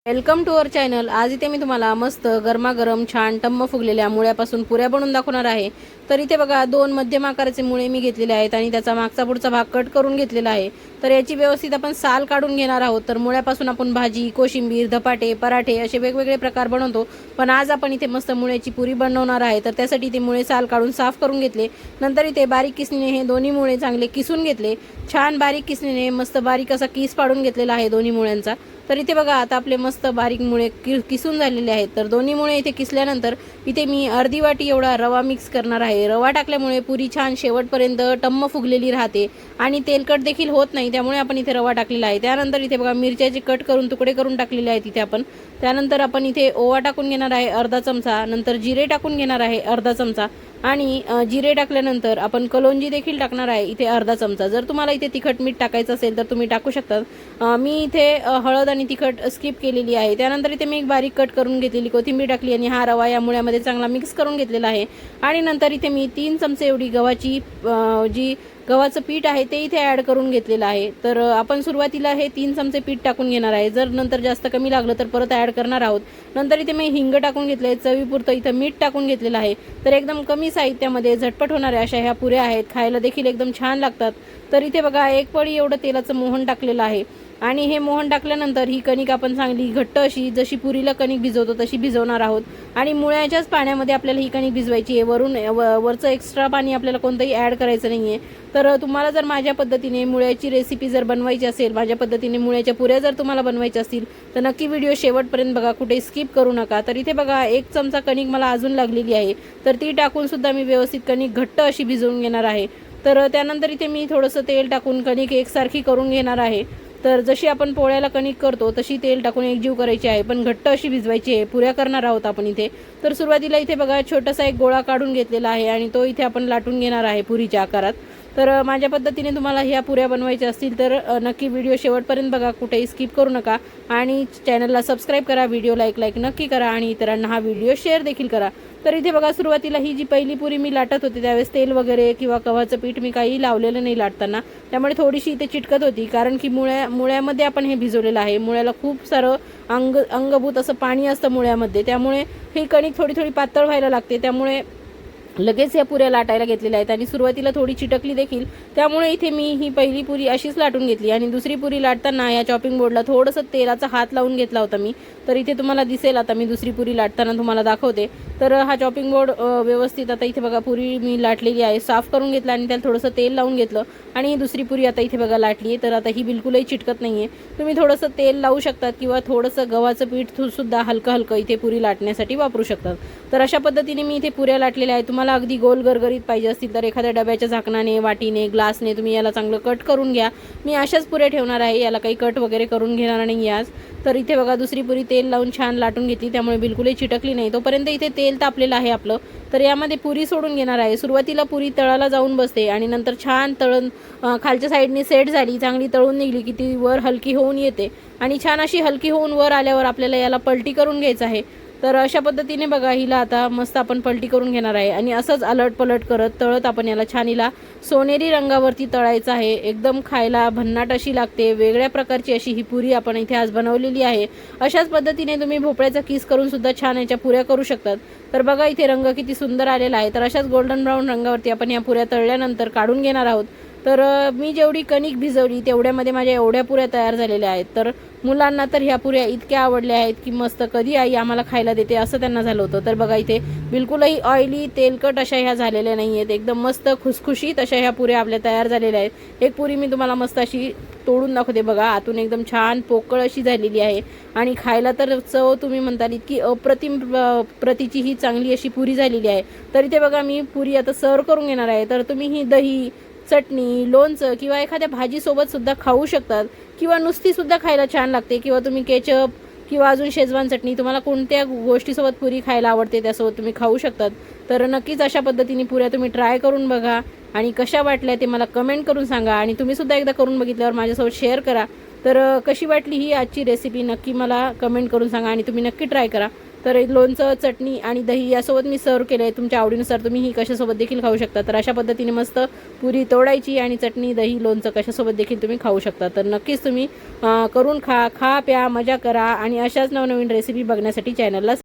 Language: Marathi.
Welcome to our channel. आज इथे मी तुम्हाला मस्त गरमागरम छान टम्म फुगलेल्या मुळ्यापासून पुऱ्या बनवून दाखवणार आहे। तर इथे बघा दोन मध्यम आकाराचे मुळे मी घेतलेले आहेत आणि त्याचा मागचा पुढचा भाग कट करून घेतलेला आहे। तर याची व्यवस्थित आपण साल काढून घेणार आहोत। तर मुळ्यापासून आपण भाजी, कोशिंबीर, धपाटे, पराठे असे वेगवेगळे प्रकार बनवतो, पण आज आपण इथे मस्त मुळ्याची पुरी बनवणार आहे। तर त्यासाठी ते मुळे साल काढून साफ करून घेतले। नंतर इथे बारीक किसणीने हे दोन्ही मुळे चांगले किसून घेतले। छान बारीक किसणीने मस्त बारीक असा किस पाडून घेतलेला आहे दोन्ही मुळ्यांचा। तर इथे बघा आता आपले मस्त बारीक मुळे किसून झालेले आहेत। तर दोन्ही मुळे इथे किसल्यानंतर इथे मी अर्धी वाटी एवढा रवा मिक्स करणार आहे। रवा टाकल्यामुळे पुरी छान शेवटपर्यंत टम्म फुगलेली राहते आणि तेलकट देखील होत नाही, त्यामुळे आपण इथे रवा टाकलेला आहे। त्यानंतर इथे बघा मिरच्याचे कट करून तुकडे करून टाकलेले आहेत इथे आपण। त्यानंतर आपण इथे ओवा टाकून घेणार आहे अर्धा चमचा, नंतर जिरे टाकून घेणार आहे अर्धा चमचा आणि जिरे टाकल्यानंतर आपण कलोंजी देखील टाकणार आहे इथे अर्धा चमचा। जर तुम्हाला इथे तिखट मीठ टाकायचं असेल तर तुम्ही टाकू शकता। मी इथे हळद आणि तिखट स्किप केलेली आहे। त्यानंतर इथे मी एक बारीक कट करून घेतलेली कोथिंबीर टाकली आणि हा रवा या मुळ्यामध्ये चांगला मिक्स करून घेतलेला आहे। आणि नंतर इथे मी 3 चमचे एवढी गव्हाचं पीठ आहे ते इथे ॲड करून घेतलेलं आहे। तर आपण सुरुवातीला हे 3 चमचे पीठ टाकून घेणार आहे। जर नंतर जास्त कमी लागलं तर परत ॲड करणार आहोत। नंतर इथे मी हिंग टाकून घेतले, चवीपुरतं इथं मीठ टाकून घेतलेलं आहे। तर एकदम कमी साहित्यामध्ये झटपट होणाऱ्या अशा ह्या पुऱ्या आहेत, खायला देखील एकदम छान लागतात। तर इथे बघा एक पळी एवढं तेलाचं मोहन टाकलेलं आहे आणि हे मोहन टाकल्यानंतर ही कणिक आपण चांगली घट्ट अशी जशी पुरीला कणिक भिजवतो तशी भिजवणार आहोत आणि मुळ्याच्याच पाण्यामध्ये आपल्याला ही कणिक भिजवायची आहे। वरचं एक्स्ट्रा पाणी आपल्याला कोणतंही ॲड करायचं नाहीये। तर तुम्हाला जर माझ्या पद्धतीने मुळ्याची रेसिपी जर बनवायची असेल, माझ्या पद्धतीने मुळ्याच्या पुऱ्या जर तुम्हाला बनवायच्या असतील तर नक्की व्हिडिओ शेवटपर्यंत बघा, कुठे स्किप करू नका। तर इथे बघा 1 चमचा कणिक मला अजून लागलेली आहे, तर ती टाकून सुद्धा मी व्यवस्थित कणिक घट्ट अशी भिजवून घेणार आहे। तर त्यानंतर इथे मी थोडंसं तेल टाकून कणिक एकसारखी करून घेणार आहे। तर जशी आपण पोळ्याला कणिक करतो तशी तेल टाकून एकजीव करायची आहे, पण घट्ट अशी भिजवायची आहे। पुऱ्या करणार आहोत आपण इथे। तर सुरुवातीला इथे बघा छोटासा एक गोळा काढून घेतलेला आहे आणि तो इथे आपण लाटून घेणार आहे पुरीच्या आकारात। तर माझ्या पद्धतीने तुम्हाला ह्या पुऱ्या बनवायच्या असतील तर नक्की व्हिडिओ शेवटपर्यंत बघा, कुठेही स्किप करू नका आणि चॅनलला सबस्क्राईब करा, व्हिडिओ लाईक नक्की करा आणि इतरांना हा व्हिडिओ शेअर देखील करा। तर इथे बघा सुरुवातीला ही जी पहिली पुरी मी लाटत होते त्यावेळेस तेल वगैरे किंवा गव्हाचं पीठ मी काही लावलेलं नाही लाटताना, त्यामुळे थोडीशी इथे चिटकत होती, कारण की मुळ्यामध्ये आपण हे भिजवलेलं आहे। मुळ्याला खूप सारं अंगभूत असं पाणी असतं मुळ्यामध्ये, त्यामुळे ही कणिक थोडी थोडी पातळ व्हायला लागते। त्यामुळे लगेच या पुऱ्या लाटायला घेतलेल्या आहेत आणि सुरुवातीला थोडी चिटकली देखील, त्यामुळे इथे मी ही पहिली पुरी अशीच लाटून घेतली आणि दुसरी पुरी लाटताना या चॉपिंग बोर्डला थोडंसं तेलाचा हात लावून घेतला होता मी। तर इथे तुम्हाला दिसेल, आता मी दुसरी पुरी लाटताना तुम्हाला दाखवते। तर हा चॉपिंग बोर्ड व्यवस्थित आता इथे बघा पुरी मी लाटलेली आहे, साफ करून घेतला आणि त्याला थोडंसं तेल लावून घेतलं आणि ही दुसरी पुरी आता इथे बघा लाटली आहे। तर आता ही बिलकुलही चिटकत नाही आहे। तुम्ही थोडंसं तेल लावू शकतात किंवा थोडंसं गव्हाचं पीठ सुद्धा हलकं इथे पुरी लाटण्यासाठी वापरू शकतात। तर अशा पद्धतीने मी इथे पुऱ्या लाटलेल्या आहेत। तुम्हाला अगदी गोल गरगरीत पाहिजे असतील तर एखाद्या डब्याच्या झाकणाने, वाटीने, ग्लासने तुम्ही याला चांगलं कट करून घ्या। मी अशाच पुऱ्या ठेवणार आहे, याला काही कट वगैरे करून घेणार नाही आज। तर इथे बघा दुसरी पुरी तेल लावून छान लाटून घेतली, त्यामुळे बिलकुलही चिटकली नाही। तोपर्यंत इथे तेल तापलेलं आहे आपलं। तर यामध्ये पुरी सोडून घेणार आहे। सुरुवातीला पुरी तळाला जाऊन बसते आणि नंतर छान तळून खालच्या साईडने सेट झाली, चांगली तळून निघली की ती वर हलकी होऊन येते आणि छान अशी हलकी होऊन वर आल्यावर आपल्याला याला पलटी करून घ्यायचं आहे। तर अशा पद्धतीने बघा हिला आता मस्त आपण पलटी करून घेणार आहे आणि असंच अलट पलट करत तळत आपण याला छान हिला सोनेरी रंगावरती तळायचं आहे। एकदम खायला भन्नाट अशी लागते, वेगळ्या प्रकारची अशी ही पुरी आपण इथे आज बनवलेली आहे। अशाच पद्धतीने तुम्ही भोपळ्याचा किस करून सुद्धा छान याच्या पुऱ्या करू शकतात। तर बघा इथे रंग किती सुंदर आलेला आहे। तर अशाच गोल्डन ब्राऊन रंगावरती आपण या पुऱ्या तळल्यानंतर काढून घेणार आहोत। तर मी जेवढी कणिक भिजवली तेवढ्यामध्ये माझ्या एवढ्या पुऱ्या तयार झालेल्या आहेत। तर मुलांना तर ह्या पुऱ्या इतक्या आवडल्या आहेत की मस्त कधी आई आम्हाला खायला देते असं त्यांना झालं होतं। तर बघा इथे बिलकुलही ऑइली तेलकट अशा ह्या झालेल्या नाही आहेत, एकदम मस्त खुसखुशीत अशा ह्या पुऱ्या आपल्या तयार झालेल्या आहेत। एक पुरी मी तुम्हाला मस्त अशी तोडून दाखवते बघा, आतून एकदम छान पोकळ अशी झालेली आहे आणि खायला तर चव तुम्ही म्हणताल इतकी अप्रतिम प्रतीची ही चांगली अशी पुरी झालेली आहे। तर इथे बघा मी पुरी आता सर्व करून घेणार आहे। तर तुम्ही ही दही, चटणी, लोणचं किंवा एखाद्या भाजीसोबत सुद्धा खाऊ शकतात किंवा नुसती सुद्धा खायला छान लागते किंवा तुम्ही केचप किंवा अजून शेजवान चटणी, तुम्हाला कोणत्या गोष्टीसोबत पुरी खायला आवडते त्यासोबत तुम्ही खाऊ शकतात। तर नक्कीच अशा पद्धतीने पुऱ्या तुम्ही ट्राय करून बघा आणि कशा वाटल्या ते मला कमेंट करून सांगा आणि तुम्ही सुद्धा एकदा करून बघितल्यावर माझ्यासोबत शेअर करा। तर कशी वाटली ही आजची रेसिपी नक्की मला कमेंट करून सांगा आणि तुम्ही नक्की ट्राय करा। तर लोणचं, चटणी आणि दही यासोबत मी सर्व केलं आहे. तुमच्या आवडीनुसार तुम्ही ही कशासोबत देखील खाऊ शकता. तर अशा पद्धतीने मस्त पुरी तोडायची आणि चटणी, दही, लोणचं कशासोबत देखील तुम्ही खाऊ शकता. तर नक्कीच तुम्ही करून खा प्या, मजा करा आणि अशाच नवनवीन रेसिपी बघण्यासाठी चॅनलला